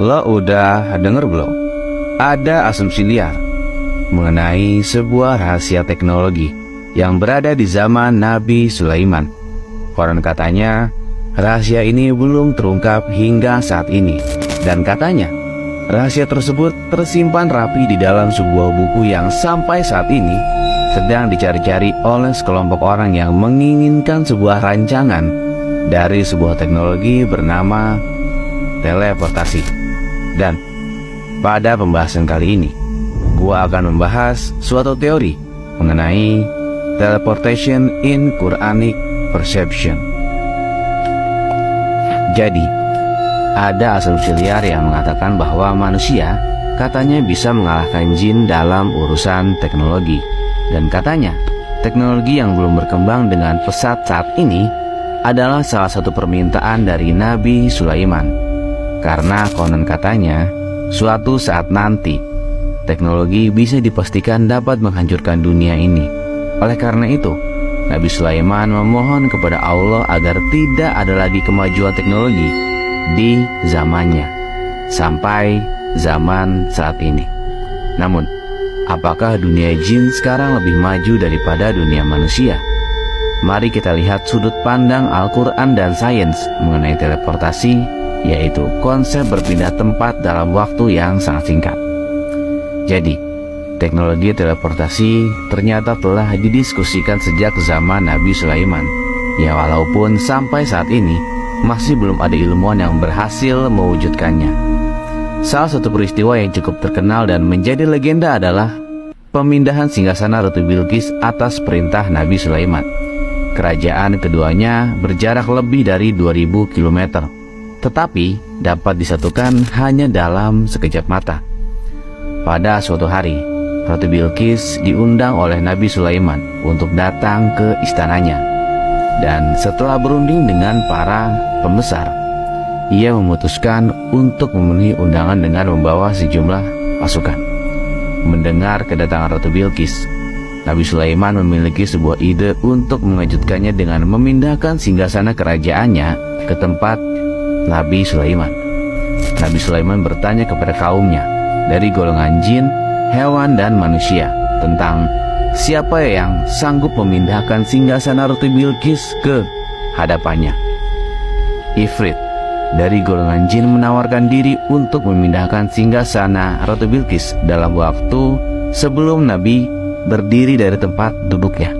Lo udah denger belum? Ada asumsi liar mengenai sebuah rahasia teknologi yang berada di zaman Nabi Sulaiman. Konon katanya rahasia ini belum terungkap hingga saat ini. Dan katanya rahasia tersebut tersimpan rapi di dalam sebuah buku yang sampai saat ini sedang dicari-cari oleh sekelompok orang yang menginginkan sebuah rancangan dari sebuah teknologi bernama teleportasi. Dan pada pembahasan kali ini, gua akan membahas suatu teori mengenai teleportation in Quranic perception. Jadi, ada asumsi liar yang mengatakan bahwa manusia katanya bisa mengalahkan jin dalam urusan teknologi. Dan katanya, teknologi yang belum berkembang dengan pesat saat ini adalah salah satu permintaan dari Nabi Sulaiman. Karena konon katanya, suatu saat nanti, teknologi bisa dipastikan dapat menghancurkan dunia ini. Oleh karena itu, Nabi Sulaiman memohon kepada Allah agar tidak ada lagi kemajuan teknologi di zamannya sampai zaman saat ini. Namun, apakah dunia jin sekarang lebih maju daripada dunia manusia? Mari kita lihat sudut pandang Al-Quran dan sains mengenai teleportasi, yaitu konsep berpindah tempat dalam waktu yang sangat singkat. Jadi, teknologi teleportasi ternyata telah didiskusikan sejak zaman Nabi Sulaiman. Ya, walaupun sampai saat ini masih belum ada ilmuwan yang berhasil mewujudkannya. Salah satu peristiwa yang cukup terkenal dan menjadi legenda adalah pemindahan singgasana Ratu Bilqis atas perintah Nabi Sulaiman. Kerajaan keduanya berjarak lebih dari 2000 km, tetapi dapat disatukan hanya dalam sekejap mata. Pada suatu hari, Ratu Bilqis diundang oleh Nabi Sulaiman untuk datang ke istananya. Dan setelah berunding dengan para pembesar, ia memutuskan untuk memenuhi undangan dengan membawa sejumlah pasukan. Mendengar kedatangan Ratu Bilqis, Nabi Sulaiman memiliki sebuah ide untuk mengejutkannya dengan memindahkan singgasana kerajaannya ke tempat Nabi Sulaiman. Nabi Sulaiman bertanya kepada kaumnya dari golongan jin, hewan, dan manusia tentang siapa yang sanggup memindahkan singgasana Ratu Bilqis ke hadapannya. Ifrit dari golongan jin menawarkan diri untuk memindahkan singgasana Ratu Bilqis dalam waktu sebelum Nabi berdiri dari tempat duduknya.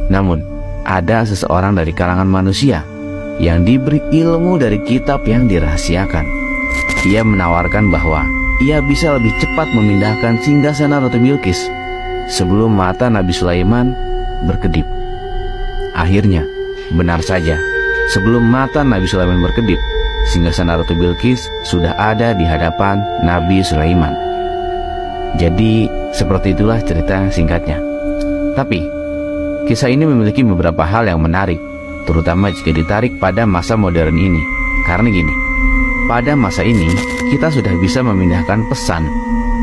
Namun, ada seseorang dari kalangan manusia yang diberi ilmu dari kitab yang dirahasiakan. Ia menawarkan bahwa ia bisa lebih cepat memindahkan singgasana Ratu Bilqis sebelum mata Nabi Sulaiman berkedip. Akhirnya, benar saja, sebelum mata Nabi Sulaiman berkedip, singgasana Ratu Bilqis sudah ada di hadapan Nabi Sulaiman. Jadi, seperti itulah cerita singkatnya. Tapi, kisah ini memiliki beberapa hal yang menarik, terutama jika ditarik pada masa modern ini. Karena gini, pada masa ini, kita sudah bisa memindahkan pesan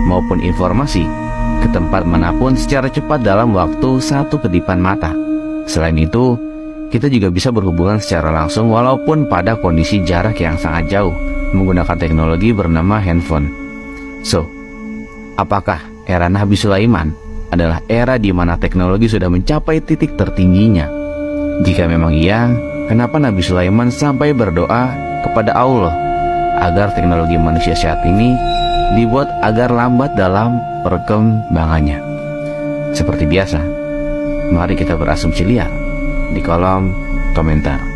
maupun informasi ke tempat manapun secara cepat dalam waktu satu kedipan mata. Selain itu, kita juga bisa berhubungan secara langsung walaupun pada kondisi jarak yang sangat jauh menggunakan teknologi bernama handphone. So, apakah era Nabi Sulaiman adalah era di mana teknologi sudah mencapai titik tertingginya? Jika memang iya, kenapa Nabi Sulaiman sampai berdoa kepada Allah agar teknologi manusia saat ini dibuat agar lambat dalam perkembangannya? Seperti biasa, mari kita berasumsi liar di kolom komentar.